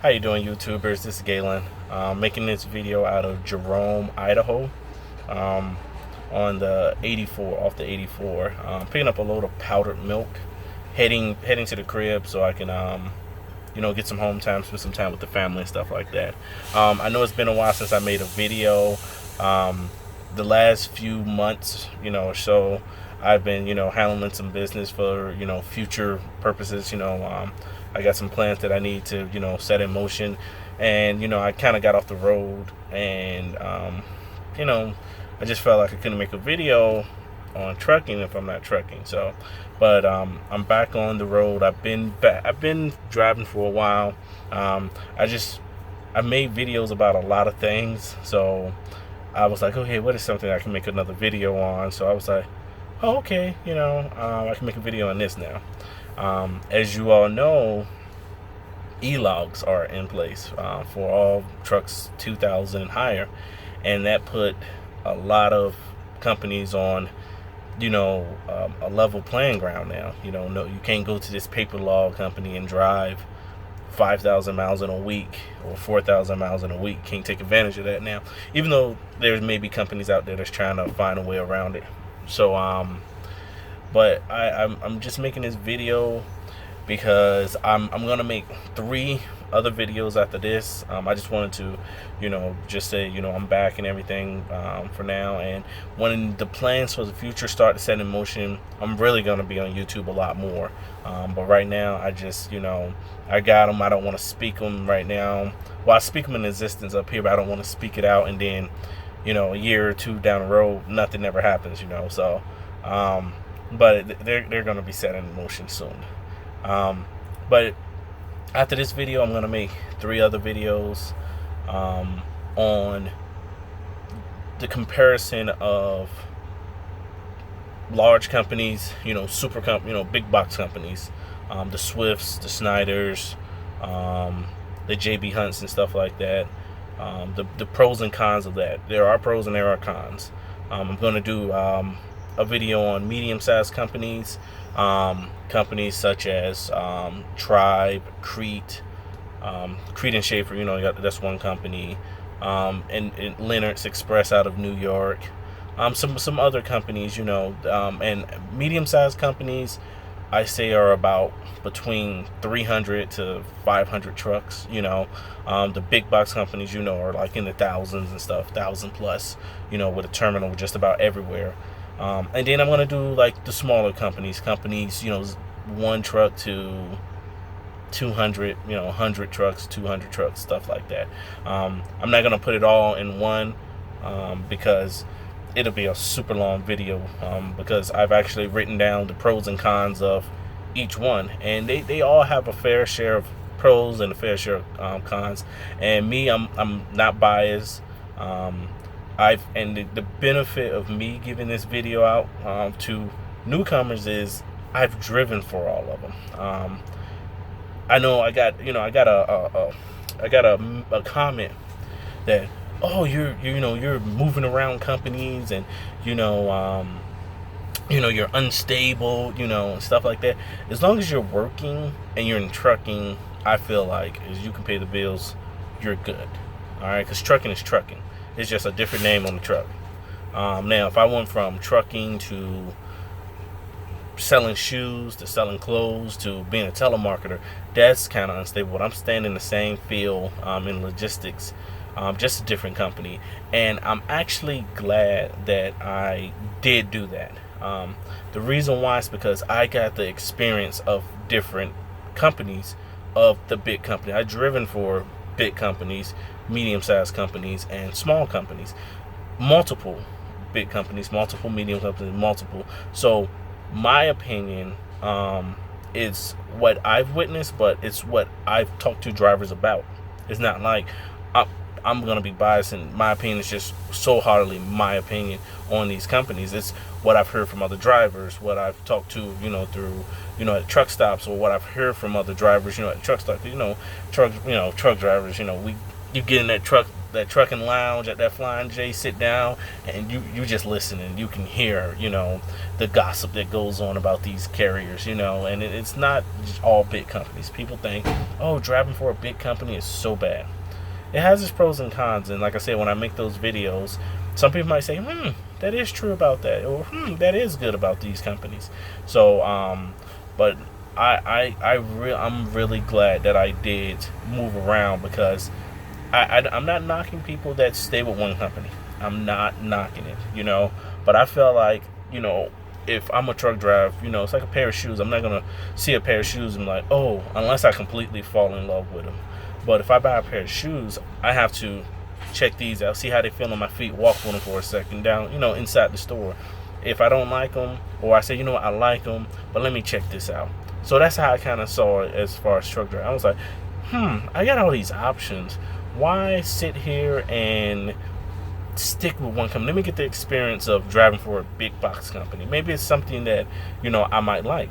How you doing, YouTubers? This is Galen. Making this video out of Jerome, Idaho, um, on the 84, off the 84. Picking up a load of powdered milk, heading to the crib so I can get some home time, spend some time with the family and stuff like that. I know it's been a while since I made a video. The last few months, or so, I've been, handling some business for, future purposes. I got some plans that I need to, set in motion. And, I kind of got off the road and, I just felt like I couldn't make a video on trucking if I'm not trucking. So, but I'm back on the road. I've been driving for a while. I made videos about a lot of things. So I was like, okay, what is something I can make another video on? So I was like, oh, okay, I can make a video on this now. As you all know, e-logs are in place for all trucks 2000 and higher, and that put a lot of companies on, a level playing ground now. No, you can't go to this paper log company and drive 5,000 miles in a week or 4,000 miles in a week. Can't take advantage of that now, even though there may be companies out there that's trying to find a way around it. So but I'm just making this video because I'm gonna make 3 other videos after this. I just wanted to just say I'm back and everything for now, and when the plans for the future start to set in motion, I'm really gonna be on YouTube a lot more. But right now I just I got them. I don't want to speak them right now. Well, I speak them in existence up here, but I don't want to speak it out and then a year or 2 down the road nothing ever happens. So but they're going to be set in motion soon. But after this video, I'm going to make 3 other videos on the comparison of large companies, big box companies, the Swifts, the Snyders, the JB Hunts and stuff like that. The pros and cons of that. There are pros and there are cons. I'm going to do a video on medium-sized companies, companies such as Tribe, Crete, Crete and Schaefer. That's one company, and Leonard's Express out of New York. Some other companies, and medium-sized companies, I say, are about between 300 to 500 trucks. The big box companies, are like in the thousands and stuff, 1,000 plus, with a terminal just about everywhere. And then I'm going to do like the smaller companies, 1 truck to 200, 100 trucks, 200 trucks, stuff like that. I'm not going to put it all in one because it'll be a super long video, because I've actually written down the pros and cons of each one, and they all have a fair share of pros and a fair share of cons. And me, I'm not biased. The benefit of me giving this video out to newcomers is I've driven for all of them. I know I got a comment that, oh, you're moving around companies and you're unstable, and stuff like that. As long as you're working and you're in trucking, I feel like as you can pay the bills, you're good. All right, because trucking is trucking. It's just a different name on the truck. Now, if I went from trucking to selling shoes to selling clothes to being a telemarketer, that's kind of unstable. But I'm staying in the same field in logistics, just a different company. And I'm actually glad that I did do that. The reason why is because I got the experience of different companies of the big company. I've driven for big companies, medium-sized companies, and small companies. Multiple big companies, multiple medium companies, multiple. So my opinion is what I've witnessed, but it's what I've talked to drivers about. It's not like I'm going to be biased, and my opinion is just so hardly my opinion on these companies. It's what I've heard from other drivers, what I've talked to, through, at truck stops, or what I've heard from other drivers, at truck stops. Truck drivers, you get in that truck, that trucking lounge at that Flying J, sit down, and you just listen, and you can hear, the gossip that goes on about these carriers, and it's not all big companies. People think, oh, driving for a big company is so bad. It has its pros and cons, and like I said, when I make those videos, some people might say, that is true about that, or that is good about these companies. So, but I'm really glad that I did move around, because I'm not knocking people that stay with one company. I'm not knocking it, but I feel like, if I'm a truck driver, it's like a pair of shoes. I'm not going to see a pair of shoes and like, oh, unless I completely fall in love with them. But if I buy a pair of shoes, I have to check these out, see how they feel on my feet, walk with them for a second down, inside the store. If I don't like them, or I say, I like them, but let me check this out. So that's how I kind of saw it as far as truck driving. I was like, I got all these options. Why sit here and stick with one company? Let me get the experience of driving for a big box company. Maybe it's something that, I might like.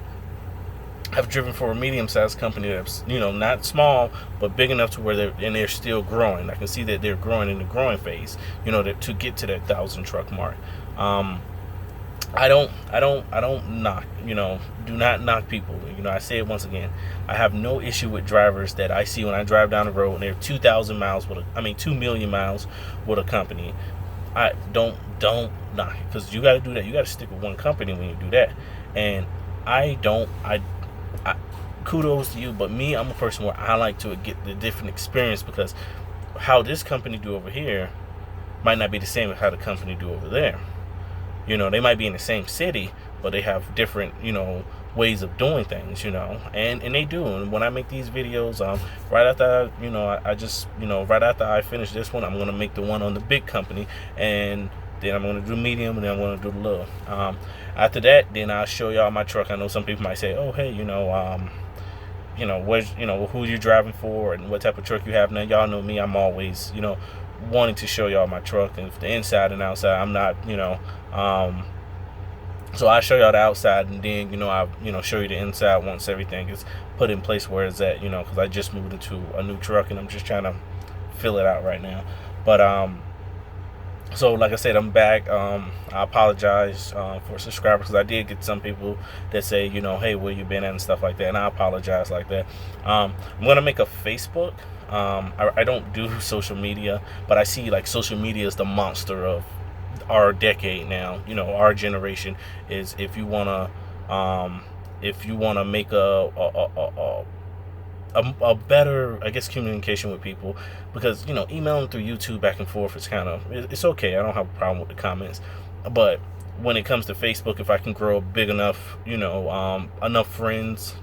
I've driven for a medium-sized company that's, not small, but big enough to where they're still growing. I can see that they're growing in the growing phase, to get to that 1,000 truck mark. I don't knock, do not knock people. I say it once again. I have no issue with drivers that I see when I drive down the road and they're 2,000 miles 2 million miles with a company. I don't knock it, because you got to do that. You got to stick with one company when you do that. And kudos to you, but me, I'm a person where I like to get the different experience, because how this company do over here might not be the same as how the company do over there. They might be in the same city, but they have different, ways of doing things, and they do. And when I make these videos, right after, right after I finish this one, I'm going to make the one on the big company, and then I'm going to do medium, and then I'm going to do the little. After that, then I'll show y'all my truck. I know some people might say, oh, hey, where's, who you driving for and what type of truck you have. Now, y'all know me. I'm always, wanting to show y'all my truck, and the inside and outside. I'm not, so I show y'all the outside, and then, I, show you the inside once everything is put in place where it's at, because I just moved into a new truck, and I'm just trying to fill it out right now. But, so like I said, I'm back. I apologize for subscribers, because I did get some people that say, hey, where you been at and stuff like that, and I apologize like that. I'm gonna make a Facebook. I don't do social media, but I see like social media is the monster of our decade now. Our generation is, if you wanna make a better, I guess, communication with people, because emailing through YouTube back and forth is it's okay. I don't have a problem with the comments, but when it comes to Facebook, if I can grow big enough, enough friends,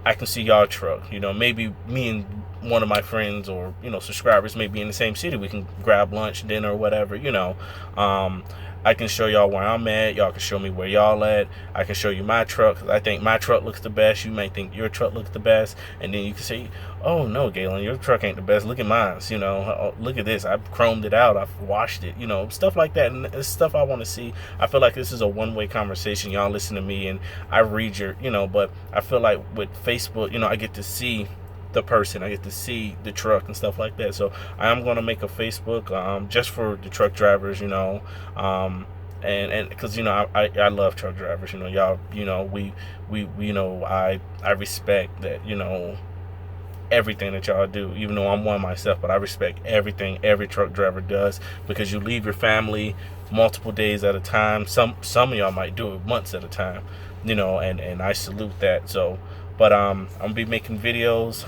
I can see y'all truck. Maybe me and one of my friends or subscribers may be in the same city. We can grab lunch, dinner, or whatever. I can show y'all where I'm at. Y'all can show me where y'all at. I can show you my truck. I think my truck looks the best. You might think your truck looks the best, and then you can say, "Oh no, Galen, your truck ain't the best. Look at mine. Look at this. I've chromed it out. I've washed it. Stuff like that." And it's stuff I want to see. I feel like this is a one-way conversation. Y'all listen to me, and I read your, but I feel like with Facebook, I get to see the person. I get to see the truck and stuff like that. So I am going to make a Facebook just for the truck drivers, and because I love truck drivers. Y'all, we I respect that, everything that y'all do, even though I'm one myself, but I respect everything every truck driver does, because you leave your family multiple days at a time. Some of y'all might do it months at a time, and I salute that. So, but I'm gonna be making videos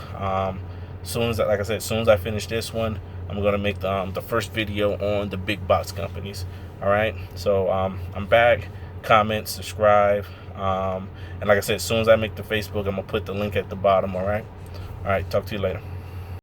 soon as, like I said, as soon as I finish this one, I'm gonna make the first video on the big box companies. All right, so I'm back. Comment, subscribe, and like I said, as soon as I make the Facebook, I'm gonna put the link at the bottom. All right, talk to you later.